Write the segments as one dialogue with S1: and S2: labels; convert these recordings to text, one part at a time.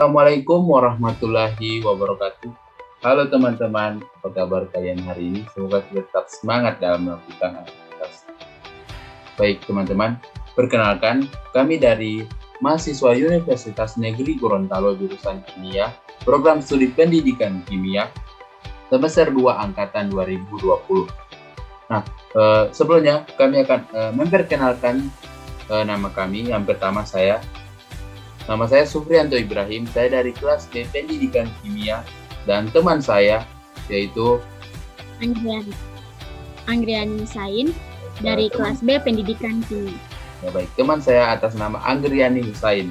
S1: Assalamualaikum warahmatullahi wabarakatuh. Halo teman-teman, apa kabar kalian hari ini? Semoga tetap semangat dalam melakukan aktivitas. Baik teman-teman, perkenalkan kami dari mahasiswa Universitas Negeri Gorontalo jurusan Kimia, program studi pendidikan kimia, semester 2 angkatan 2020. Nah, sebelumnya kami akan memperkenalkan nama kami. Yang pertama Nama saya Sufrianto Ibrahim, saya dari kelas B Pendidikan Kimia, dan teman saya yaitu
S2: Anggriani Husain dari kelas B Pendidikan Kimia.
S1: Ya, baik, teman saya atas nama Anggriani Husain.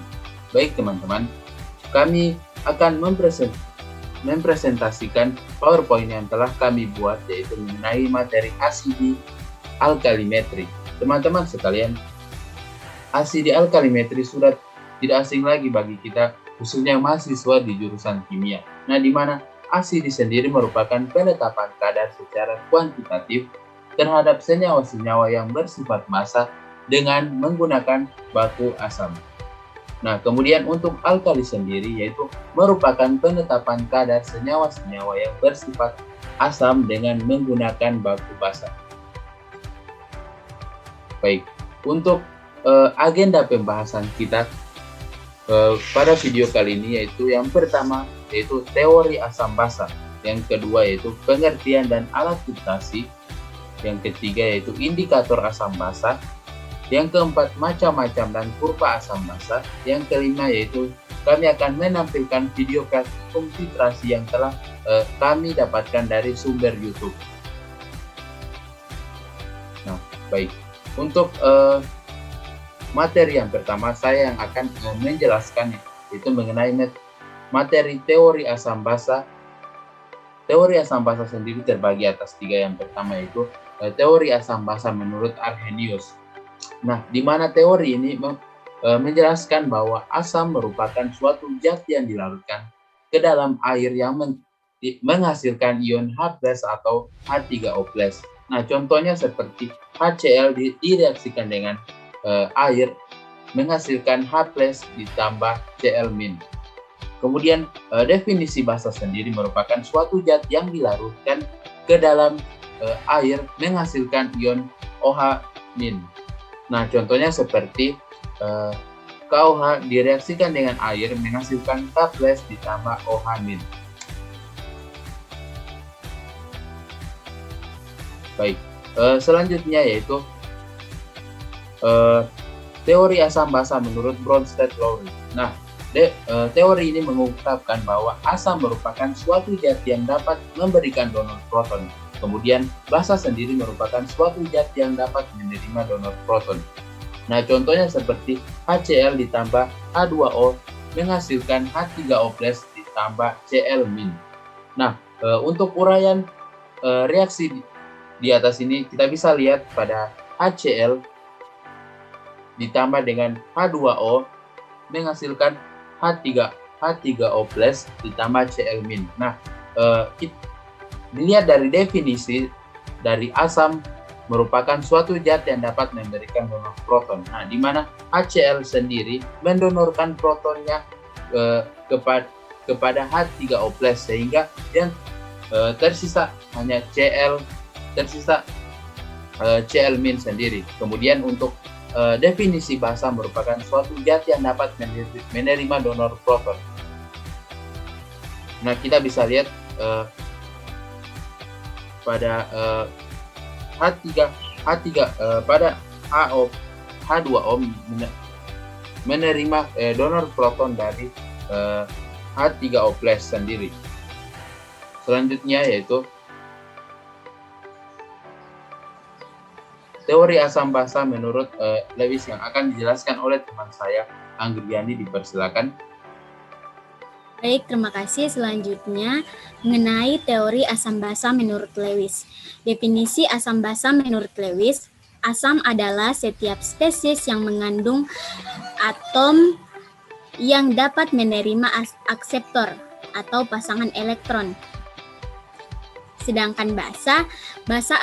S1: Baik teman-teman, kami akan mempresentasikan PowerPoint yang telah kami buat, yaitu mengenai materi asidi alkalimetri. Teman-teman sekalian, asidi alkalimetri sudah tidak asing lagi bagi kita, khususnya mahasiswa di jurusan kimia. Nah, di mana asidi sendiri merupakan penetapan kadar secara kuantitatif terhadap senyawa-senyawa yang bersifat massa dengan menggunakan baku asam. Nah, kemudian untuk alkali sendiri yaitu merupakan penetapan kadar senyawa-senyawa yang bersifat asam dengan menggunakan baku basa. Baik, untuk agenda pembahasan kita pada video kali ini yaitu yang pertama yaitu teori asam basa, yang kedua yaitu pengertian dan alat filtrasi, yang ketiga yaitu indikator asam basa, yang keempat macam-macam dan kurva asam basa, yang kelima yaitu kami akan menampilkan video praktikum filtrasi yang telah kami dapatkan dari sumber YouTube. Nah, baik, untuk materi yang pertama saya yang akan menjelaskan itu mengenai materi teori asam basa. Teori asam basa sendiri terbagi atas tiga. Yang pertama yaitu teori asam basa menurut Arrhenius. Nah, di mana teori ini menjelaskan bahwa asam merupakan suatu zat yang dilarutkan ke dalam air yang menghasilkan ion H+ atau H3O+. Nah, contohnya seperti HCl direaksikan dengan air menghasilkan H+ ditambah Cl-. Kemudian definisi basa sendiri merupakan suatu zat yang dilarutkan ke dalam air menghasilkan ion OH-. Nah, contohnya seperti KOH direaksikan dengan air menghasilkan K+ ditambah OH-. Baik, selanjutnya yaitu teori asam basa menurut Bronsted-Lowry. Nah, teori ini mengungkapkan bahwa asam merupakan suatu zat yang dapat memberikan donor proton. Kemudian basa sendiri merupakan suatu zat yang dapat menerima donor proton. Nah, contohnya seperti HCl ditambah H2O menghasilkan H3O+ ditambah Cl-. Nah, untuk uraian reaksi di atas ini kita bisa lihat pada HCl ditambah dengan H2O menghasilkan H3O+ ditambah Cl-. Nah, dilihat dari definisi dari asam merupakan suatu zat yang dapat memberikan donor proton. Nah, di mana HCl sendiri mendonorkan protonnya kepada H3O+, sehingga yang tersisa hanya Cl sendiri. Kemudian untuk definisi basa merupakan suatu zat yang dapat menerima donor proton. Nah, kita bisa lihat pada pada H2O menerima donor proton dari H3O+ sendiri. Selanjutnya yaitu teori asam basa menurut Lewis yang akan dijelaskan oleh teman saya Anggriani. Dipersilakan.
S2: Baik, terima kasih. Selanjutnya mengenai teori asam basa menurut Lewis. Definisi asam basa menurut Lewis, asam adalah setiap spesies yang mengandung atom yang dapat menerima akseptor atau pasangan elektron. Sedangkan basa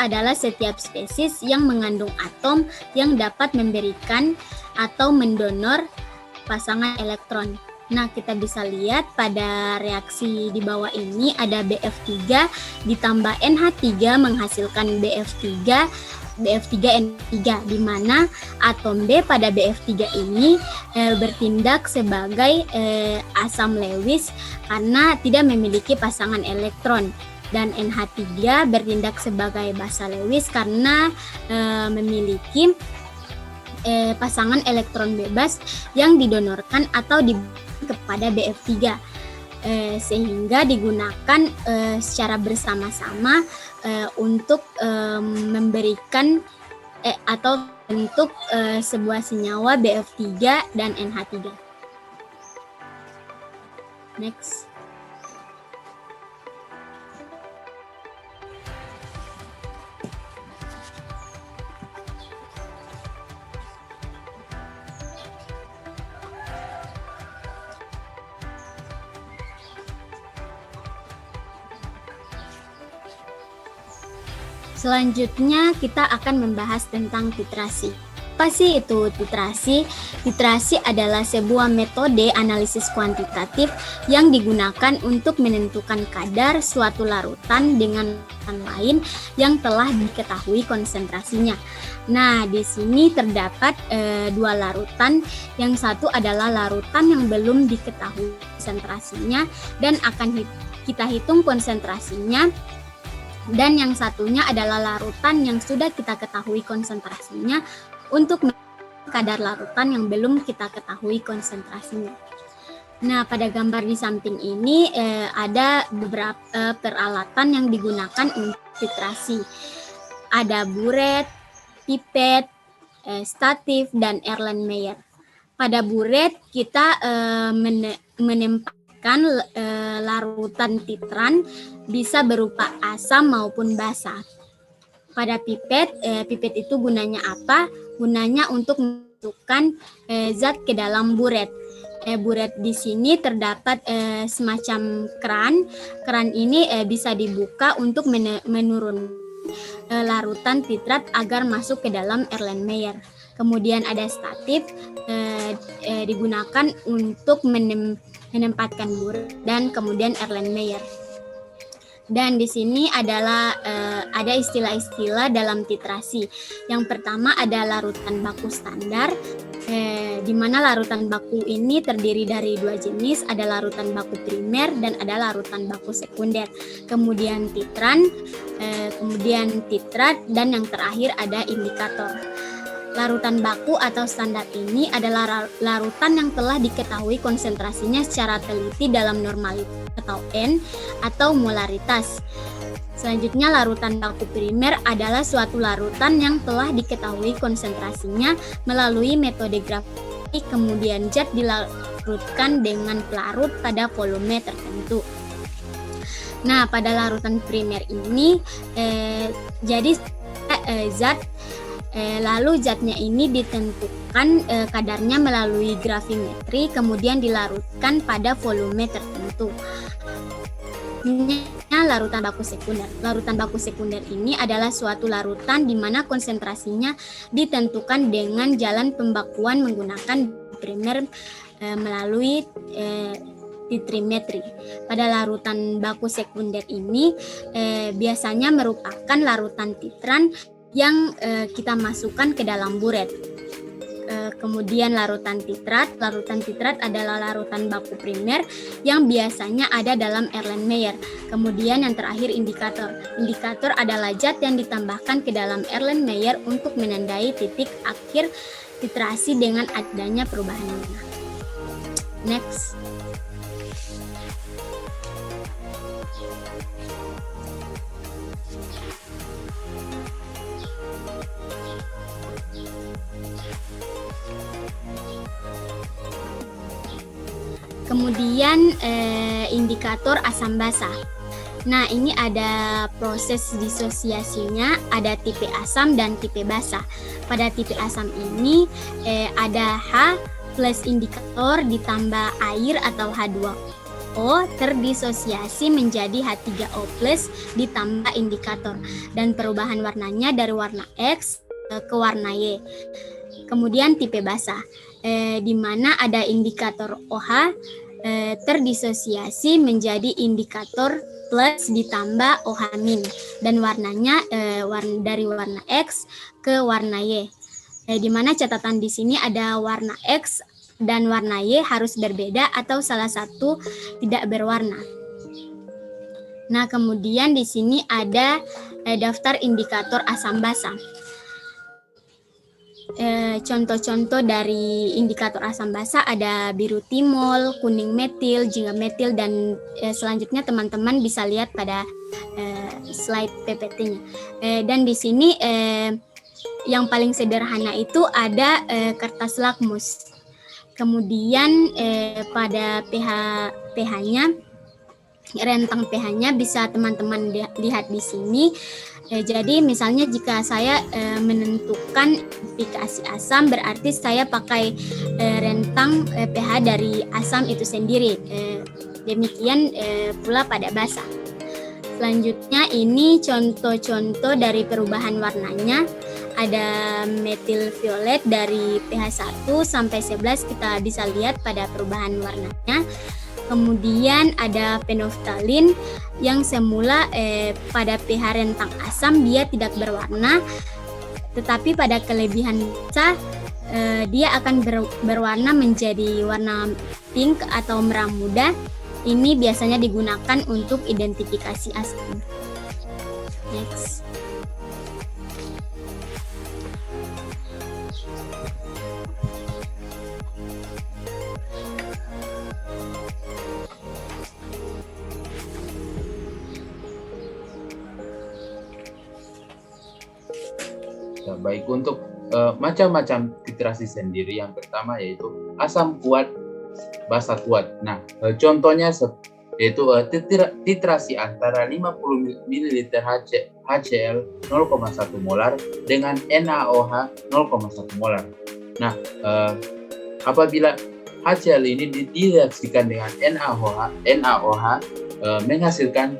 S2: adalah setiap spesies yang mengandung atom yang dapat memberikan atau mendonor pasangan elektron. Nah, kita bisa lihat pada reaksi di bawah ini ada BF3 ditambah NH3 menghasilkan BF3N3, di mana atom B pada BF3 ini bertindak sebagai asam Lewis karena tidak memiliki pasangan elektron, dan NH3 bertindak sebagai basa Lewis karena memiliki pasangan elektron bebas yang didonorkan atau kepada BF3, sehingga digunakan secara bersama-sama untuk memberikan atau bentuk sebuah senyawa BF3 dan NH3. Next. Selanjutnya kita akan membahas tentang titrasi. Apa sih itu titrasi? Titrasi adalah sebuah metode analisis kuantitatif yang digunakan untuk menentukan kadar suatu larutan dengan larutan lain yang telah diketahui konsentrasinya. Nah, di sini terdapat dua larutan. Yang satu adalah larutan yang belum diketahui konsentrasinya dan akan kita hitung konsentrasinya. Dan yang satunya adalah larutan yang sudah kita ketahui konsentrasinya untuk kadar larutan yang belum kita ketahui konsentrasinya. Nah, pada gambar di samping ini ada beberapa peralatan yang digunakan untuk titrasi. Ada buret, pipet, statif, dan Erlenmeyer. Pada buret kita menempatkan larutan titran bisa berupa asam maupun basa. Pada pipet itu gunanya apa? Gunanya untuk memasukkan zat ke dalam buret. Buret di sini terdapat semacam keran. Keran ini bisa dibuka untuk menurunkan larutan titrat agar masuk ke dalam Erlenmeyer. Kemudian ada statif, digunakan untuk menempatkan buret dan kemudian Erlenmeyer. Dan di sini adalah ada istilah-istilah dalam titrasi. Yang pertama ada larutan baku standar, di mana larutan baku ini terdiri dari dua jenis, ada larutan baku primer dan ada larutan baku sekunder. Kemudian titran, kemudian titrat, dan yang terakhir ada indikator. Larutan baku atau standar ini adalah larutan yang telah diketahui konsentrasinya secara teliti dalam normalitas atau N atau molaritas. Selanjutnya, larutan baku primer adalah suatu larutan yang telah diketahui konsentrasinya melalui metode grafik, kemudian zat dilarutkan dengan pelarut pada volume tertentu. Nah, pada larutan primer ini lalu zatnya ini ditentukan kadarnya melalui gravimetri, kemudian dilarutkan pada volume tertentu. Larutan baku sekunder. Larutan baku sekunder ini adalah suatu larutan di mana konsentrasinya ditentukan dengan jalan pembakuan menggunakan primer melalui titrimetri. Pada larutan baku sekunder ini biasanya merupakan larutan titran yang kita masukkan ke dalam buret. Kemudian larutan titrat adalah larutan baku primer yang biasanya ada dalam Erlenmeyer. Kemudian yang terakhir indikator. Indikator adalah zat yang ditambahkan ke dalam Erlenmeyer untuk menandai titik akhir titrasi dengan adanya perubahan warna. Next. Kemudian indikator asam basa. Nah, ini ada proses disosiasinya, ada tipe asam dan tipe basa. Pada tipe asam ini ada H plus indikator ditambah air atau H2O terdisosiasi menjadi H3O plus ditambah indikator, dan perubahan warnanya dari warna X ke warna Y. Kemudian tipe basa, di mana ada indikator OH terdisosiasi menjadi indikator plus ditambah OH- dan warnanya dari warna X ke warna Y. Di mana catatan di sini ada warna X dan warna Y harus berbeda atau salah satu tidak berwarna. Nah, kemudian di sini ada daftar indikator asam basa. Contoh-contoh dari indikator asam basa ada biru timol, kuning metil, jingga metil, dan selanjutnya teman-teman bisa lihat pada slide PPT-nya. Dan di sini yang paling sederhana itu ada kertas lakmus. Kemudian pada pH-nya, rentang pH-nya bisa teman-teman lihat di sini. Jadi misalnya jika saya menentukan efikasi asam, berarti saya pakai rentang pH dari asam itu sendiri. Demikian pula pada basa. Selanjutnya ini contoh-contoh dari perubahan warnanya. Ada metil violet dari pH 1 sampai 11 kita bisa lihat pada perubahan warnanya. Kemudian ada fenolftalin yang semula pada pH rentang asam dia tidak berwarna, tetapi pada kelebihan basa dia akan berwarna menjadi warna pink atau merah muda. Ini biasanya digunakan untuk identifikasi asam. Next.
S1: Baik, untuk macam-macam titrasi sendiri, yang pertama yaitu asam kuat, basa kuat. Nah, contohnya yaitu titrasi antara 50 ml HCl 0,1 molar dengan NaOH 0,1 molar. Nah, apabila HCl ini direaksikan dengan NaOH menghasilkan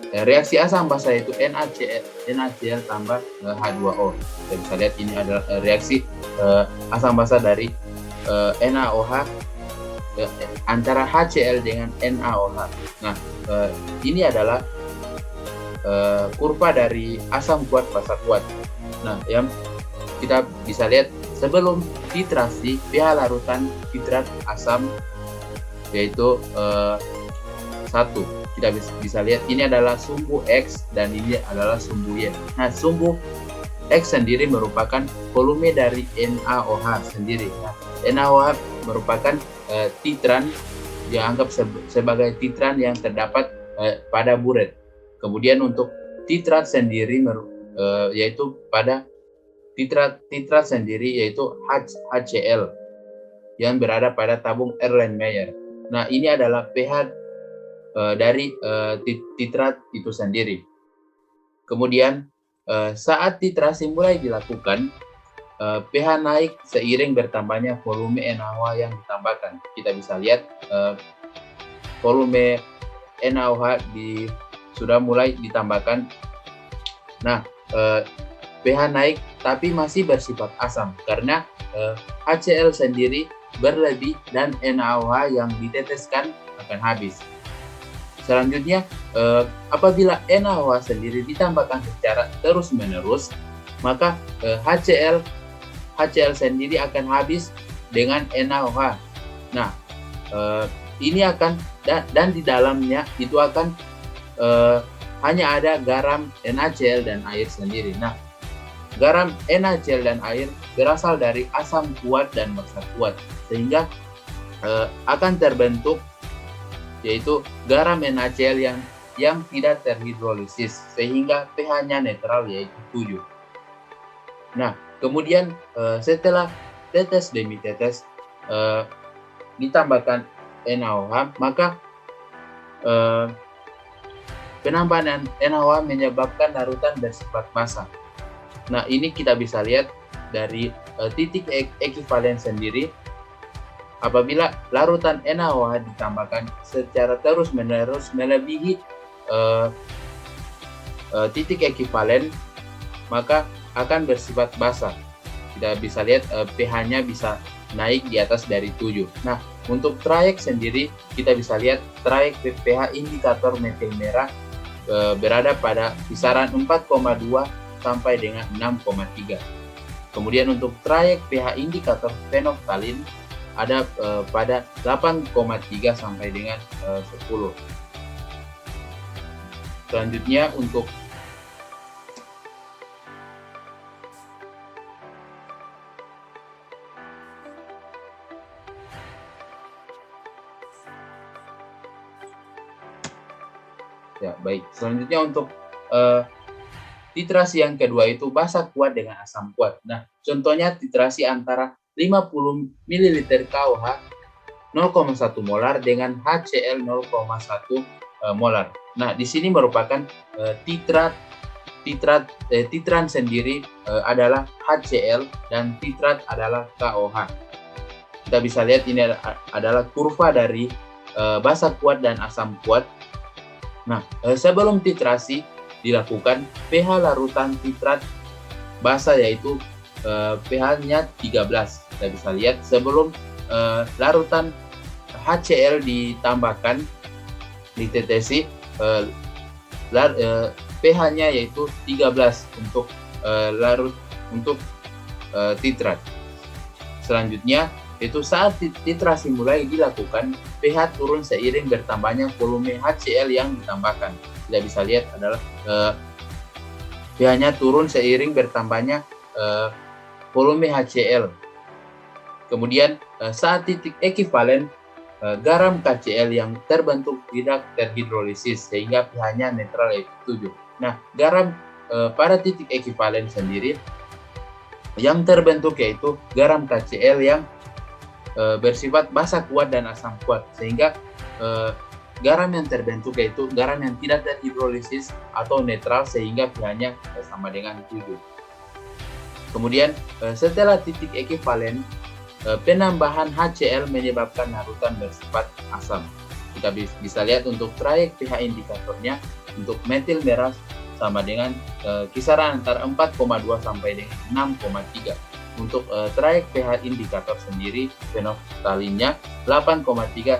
S1: reaksi asam basa, yaitu NaCl tambah H2O. Kita bisa lihat ini adalah reaksi asam basa dari NaOH antara HCl dengan NaOH. Nah, ini adalah kurva dari asam kuat basa kuat. Nah, yang kita bisa lihat sebelum titrasi pH larutan titrat asam yaitu 1. Kita bisa lihat ini adalah sumbu X dan ini adalah sumbu Y. Nah, sumbu X sendiri merupakan volume dari NaOH sendiri. Nah, NaOH merupakan titran, dianggap sebagai titran yang terdapat pada buret. Kemudian untuk titrat sendiri yaitu pada titrat sendiri yaitu HCl yang berada pada tabung Erlenmeyer. Nah, ini adalah pH dari titrat itu sendiri. Kemudian saat titrasi mulai dilakukan, pH naik seiring bertambahnya volume NaOH yang ditambahkan. Kita bisa lihat volume NaOH sudah mulai ditambahkan. Nah, pH naik tapi masih bersifat asam karena HCl sendiri berlebih dan NaOH yang diteteskan akan habis. Selanjutnya, apabila NaOH sendiri ditambahkan secara terus-menerus, maka HCl sendiri akan habis dengan NaOH. Nah, ini akan dan di dalamnya itu akan hanya ada garam NaCl dan air sendiri. Nah, garam NaCl dan air berasal dari asam kuat dan basa kuat, sehingga akan terbentuk yaitu garam NaCl yang tidak terhidrolisis sehingga pH-nya netral yaitu 7. Nah, kemudian setelah tetes demi tetes ditambahkan NaOH, maka penambahan NaOH menyebabkan larutan bersifat basa. Nah, ini kita bisa lihat dari titik ekivalen sendiri. Apabila larutan NaOH ditambahkan secara terus-menerus melebihi titik ekivalen, maka akan bersifat basa. Kita bisa lihat pH-nya bisa naik di atas dari 7. Nah, untuk trayek sendiri kita bisa lihat trayek pH indikator metil merah berada pada kisaran 4,2 sampai dengan 6,3. Kemudian untuk trayek pH indikator fenoktalin ada pada 8,3 sampai dengan 10. Selanjutnya untuk selanjutnya untuk titrasi yang kedua itu basa kuat dengan asam kuat. Nah, contohnya titrasi antara 50 ml KOH 0,1 molar dengan HCl 0,1 molar. Nah, di sini merupakan titran sendiri adalah HCl dan titrat adalah KOH. Kita bisa lihat ini adalah kurva dari basa kuat dan asam kuat. Nah, sebelum titrasi dilakukan, pH larutan titrat basa yaitu pH-nya 13. Kita bisa lihat sebelum larutan HCl ditambahkan, ditetesi, pH-nya yaitu 13 untuk larut untuk titrat. Selanjutnya itu saat titrasi mulai dilakukan, pH turun seiring bertambahnya volume HCl yang ditambahkan. Kita bisa lihat adalah pH-nya turun seiring bertambahnya volume HCl. Kemudian saat titik ekivalen, garam KCl yang terbentuk tidak terhidrolisis sehingga pH-nya netral yaitu 7. Nah, garam pada titik ekivalen sendiri yang terbentuk yaitu garam KCl yang bersifat basa kuat dan asam kuat, sehingga garam yang terbentuk yaitu garam yang tidak terhidrolisis atau netral sehingga pH-nya sama dengan 7. Kemudian setelah titik ekivalen, penambahan HCl menyebabkan larutan bersifat asam. Kita bisa lihat untuk trayek pH indikatornya untuk metil merah sama dengan kisaran antara 4,2 sampai dengan 6,3. Untuk trayek pH indikator sendiri fenoktalinnya 8,3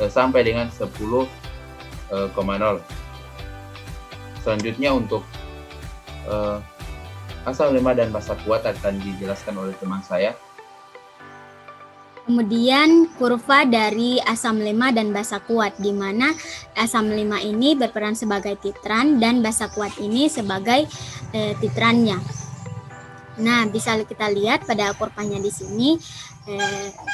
S1: sampai dengan 10,0. Selanjutnya untuk asam lemak dan basa kuat akan dijelaskan oleh teman saya.
S2: Kemudian kurva dari asam lemak dan basa kuat, di mana asam lemak ini berperan sebagai titran dan basa kuat ini sebagai titrannya. Nah, bisa kita lihat pada kurvanya di sini,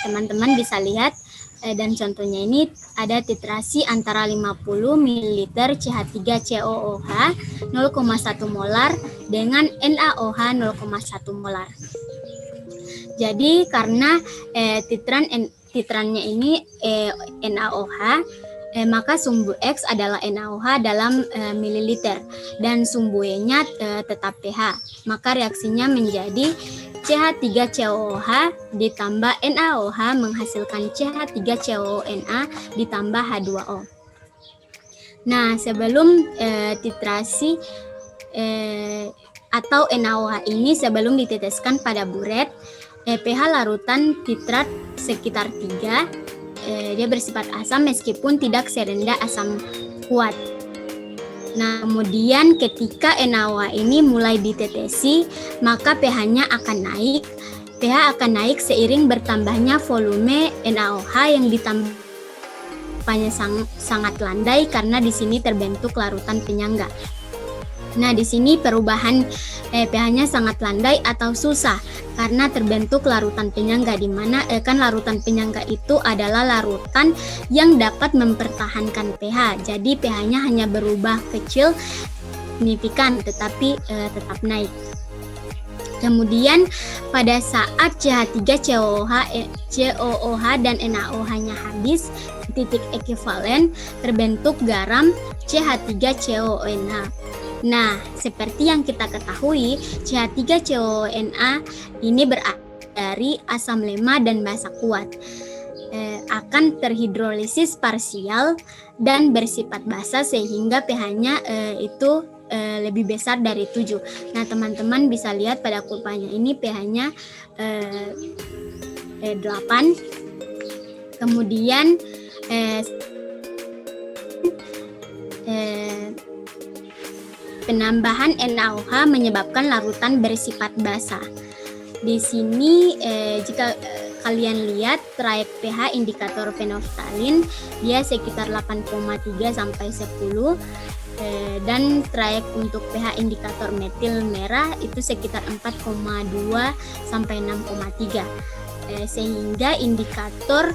S2: teman-teman bisa lihat dan contohnya ini ada titrasi antara 50 ml CH3COOH 0,1 molar dengan NaOH 0,1 molar. Jadi karena titrannya ini NaOH, maka sumbu X adalah NaOH dalam mililiter dan sumbu Y-nya tetap pH. Maka reaksinya menjadi CH3COOH ditambah NaOH menghasilkan CH3COONa ditambah H2O. Nah, sebelum titrasi atau NaOH ini sebelum diteteskan pada buret, pH larutan titrat sekitar 3. Dia bersifat asam meskipun tidak serendah asam kuat. Nah, kemudian ketika NaOH ini mulai ditetesi, maka pH-nya akan naik. pH akan naik seiring bertambahnya volume NaOH yang ditambahnya sangat landai karena di sini terbentuk larutan penyangga. Nah, di sini perubahan pH-nya sangat landai atau susah karena terbentuk larutan penyangga, di mana kan larutan penyangga itu adalah larutan yang dapat mempertahankan pH. Jadi pH-nya hanya berubah kecil signifikan tetapi tetap naik. Kemudian pada saat CH3COOH dan NaOH-nya habis, titik ekivalen terbentuk garam CH3COONa. Nah, seperti yang kita ketahui, CH3COONa ini berasal dari asam lemak dan basa kuat. Akan terhidrolisis parsial dan bersifat basa sehingga pH-nya itu lebih besar dari 7. Nah, teman-teman bisa lihat pada kurvanya ini pH-nya 8. Kemudian penambahan NaOH menyebabkan larutan bersifat basa. Di sini jika kalian lihat trayek pH indikator fenolftalin dia sekitar 8,3 sampai 10, dan trayek untuk pH indikator metil merah itu sekitar 4,2 sampai 6,3. Sehingga indikator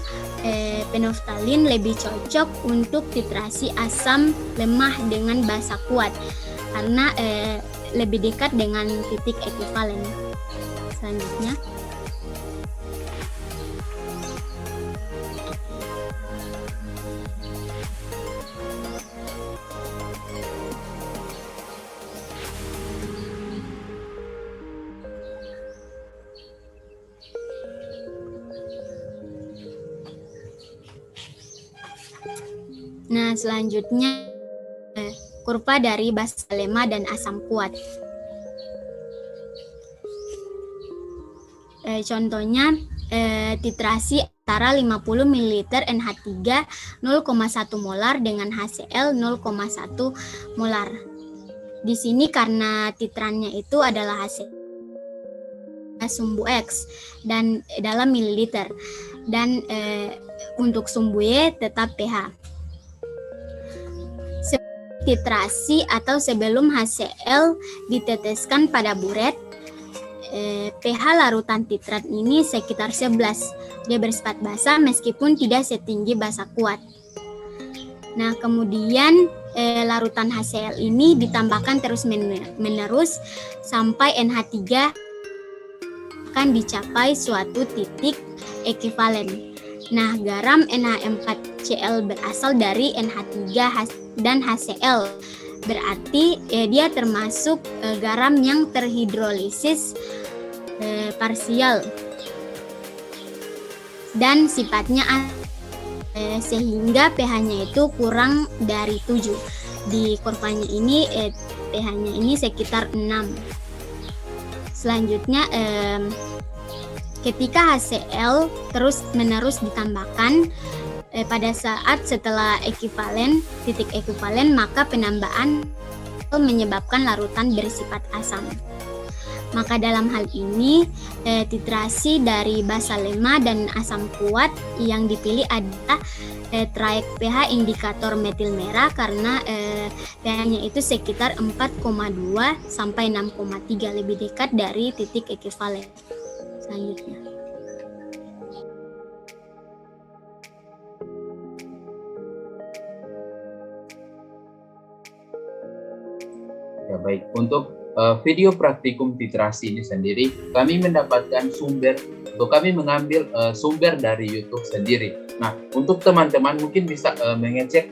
S2: fenolftalin lebih cocok untuk titrasi asam lemah dengan basa kuat karena lebih dekat dengan titik ekivalen. Selanjutnya, selanjutnya kurva dari basa lemah dan asam kuat. Contohnya titrasi antara 50 ml NH3 0,1 molar dengan HCl 0,1 molar. Di sini karena titrannya itu adalah HCl sumbu X dan dalam mililiter, dan untuk sumbu Y tetap pH. Titrasi atau sebelum HCl diteteskan pada buret, pH larutan titrat ini sekitar 11. Dia bersifat basa meskipun tidak setinggi basa kuat. Nah, kemudian larutan HCl ini ditambahkan terus menerus sampai NH3 akan dicapai suatu titik ekivalen. Nah, garam NH4Cl berasal dari NH3 dan HCl. Berarti dia termasuk garam yang terhidrolisis parsial dan sifatnya sehingga pH-nya itu kurang dari 7. Di kurvanya ini pH-nya ini sekitar 6. Selanjutnya ketika HCl terus-menerus ditambahkan pada saat setelah titik ekivalen, maka penambahan menyebabkan larutan bersifat asam. Maka dalam hal ini titrasi dari basa lemah dan asam kuat yang dipilih adalah trayek pH indikator metil merah karena pH-nya itu sekitar 4,2 sampai 6,3, lebih dekat dari titik ekivalen. Selanjutnya,
S1: ya baik, untuk video praktikum titrasi ini sendiri kami mendapatkan sumber, atau kami mengambil sumber dari YouTube sendiri. Nah, untuk teman-teman mungkin bisa mengecek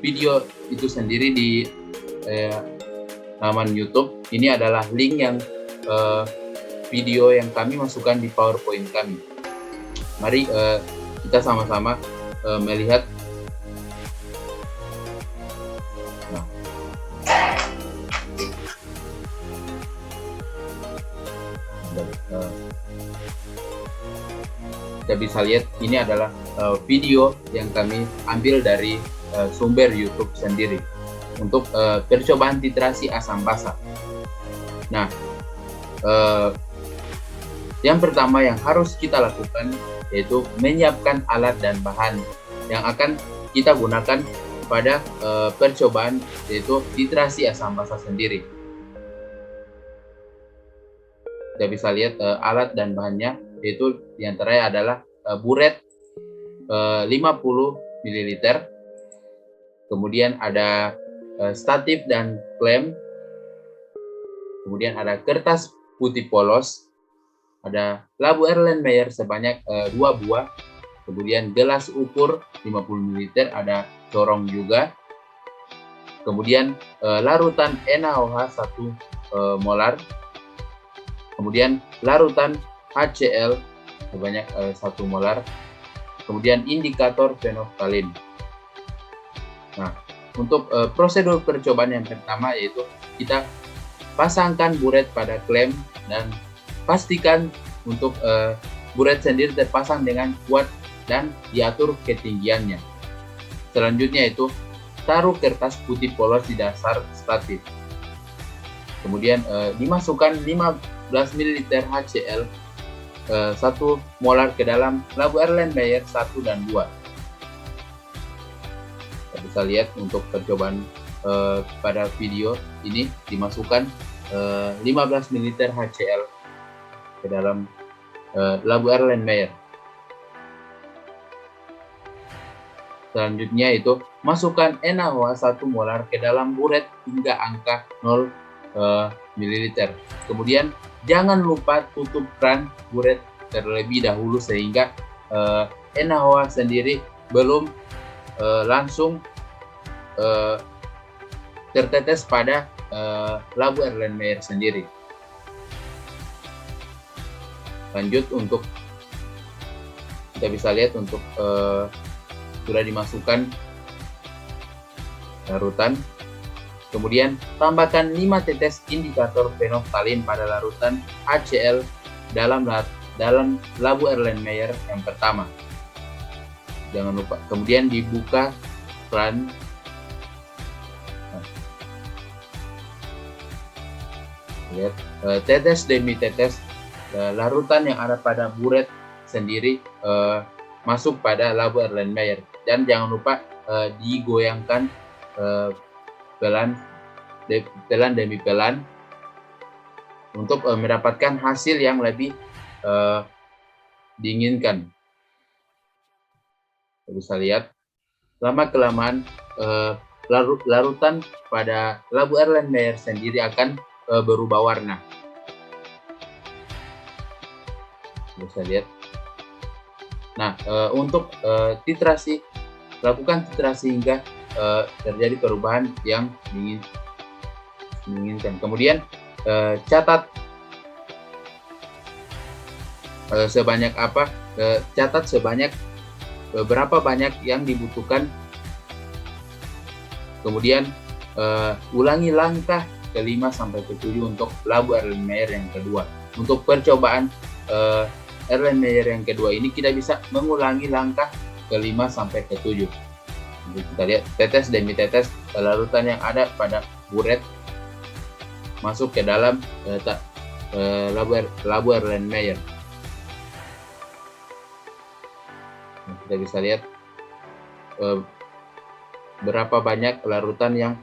S1: video itu sendiri di laman YouTube. Ini adalah link yang video yang kami masukkan di PowerPoint kami. Mari kita sama-sama melihat. Nah, kita bisa lihat ini adalah video yang kami ambil dari sumber YouTube sendiri untuk percobaan titrasi asam basa. Nah, yang pertama yang harus kita lakukan yaitu menyiapkan alat dan bahan yang akan kita gunakan pada percobaan, yaitu titrasi asam basa sendiri. Kita bisa lihat alat dan bahannya, yaitu diantaranya adalah buret 50 ml, kemudian ada statif dan klem, kemudian ada kertas putih polos, ada labu Erlenmeyer sebanyak 2 buah, kemudian gelas ukur 50 ml, ada corong juga, kemudian larutan NaOH 1 molar, kemudian larutan HCl sebanyak 1 molar, kemudian indikator fenolftalin. Nah, Untuk prosedur percobaan yang pertama yaitu kita pasangkan buret pada klem dan pastikan untuk buret sendiri terpasang dengan kuat dan diatur ketinggiannya. Selanjutnya itu taruh kertas putih polos di dasar statif. Kemudian dimasukkan 15 ml HCl 1 molar ke dalam labu Erlenmeyer 1 dan 2. Kita bisa lihat untuk percobaan pada video ini dimasukkan 15 ml HCl ke dalam labu Erlenmeyer. Selanjutnya itu masukkan NaOH 1 molar ke dalam buret hingga angka 0 ml. Kemudian jangan lupa tutup keran buret terlebih dahulu sehingga NaOH sendiri belum langsung tertetes pada labu Erlenmeyer sendiri. Lanjut untuk kita bisa lihat untuk sudah dimasukkan larutan. Kemudian tambahkan 5 tetes indikator fenolftalin pada larutan HCl dalam labu Erlenmeyer yang pertama. Jangan lupa. Kemudian dibuka keran. Lihat tetes demi tetes larutan yang ada pada buret sendiri masuk pada labu Erlenmeyer, dan jangan lupa digoyangkan pelan demi pelan untuk mendapatkan hasil yang lebih diinginkan. Kita bisa lihat lama kelamaan larutan pada labu Erlenmeyer sendiri akan berubah warna. Bisa lihat. Nah, untuk titrasi, lakukan titrasi hingga terjadi perubahan yang diinginkan. Kemudian catat sebanyak apa? Catat sebanyak berapa banyak yang dibutuhkan. Kemudian ulangi langkah ke-5 sampai ke-7 untuk labu Erlenmeyer yang kedua. Untuk percobaan Erlenmeyer yang kedua ini kita bisa mengulangi langkah ke-5 sampai ke-7. Jadi kita lihat tetes demi tetes larutan yang ada pada buret masuk ke dalam labu Erlenmeyer. Nah, kita bisa lihat berapa banyak larutan yang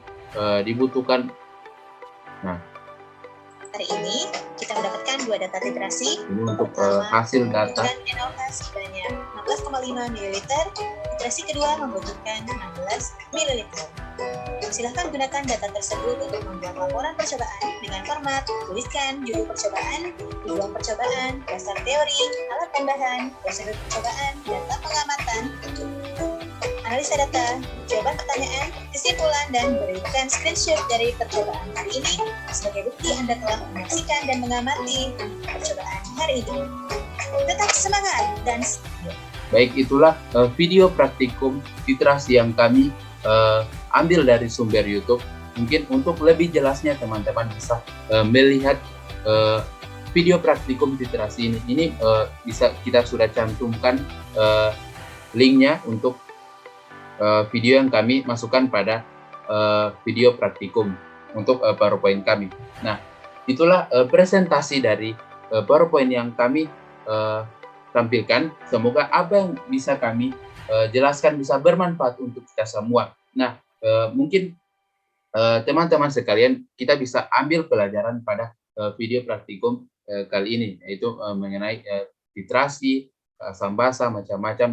S1: dibutuhkan. Nah,
S3: hari ini kita mendapatkan 2 data titrasi.
S1: Ini untuk hasil data.
S3: NaOH sebanyak 16,5 ml. Titrasi kedua membutuhkan 16 ml. Silahkan gunakan data tersebut untuk membuat laporan percobaan dengan format tuliskan judul percobaan, tujuan percobaan, dasar teori, alat tambahan, prosedur percobaan, data pengamatan, analisa data, jawaban pertanyaan, kesimpulan, dan berikan screenshot dari percobaan hari ini sebagai bukti Anda telah menyaksikan dan mengamati percobaan hari ini. Tetap semangat dan
S1: baik, itulah video praktikum titrasi yang kami ambil dari sumber YouTube. Mungkin untuk lebih jelasnya teman-teman bisa melihat video praktikum titrasi ini. Ini bisa kita sudah cantumkan linknya untuk video yang kami masukkan pada video praktikum untuk PowerPoint kami. Nah, itulah presentasi dari PowerPoint yang kami tampilkan. Semoga apa yang bisa kami jelaskan bisa bermanfaat untuk kita semua. Nah, mungkin teman-teman sekalian kita bisa ambil pelajaran pada video praktikum kali ini, yaitu mengenai titrasi, asam basa, macam-macam.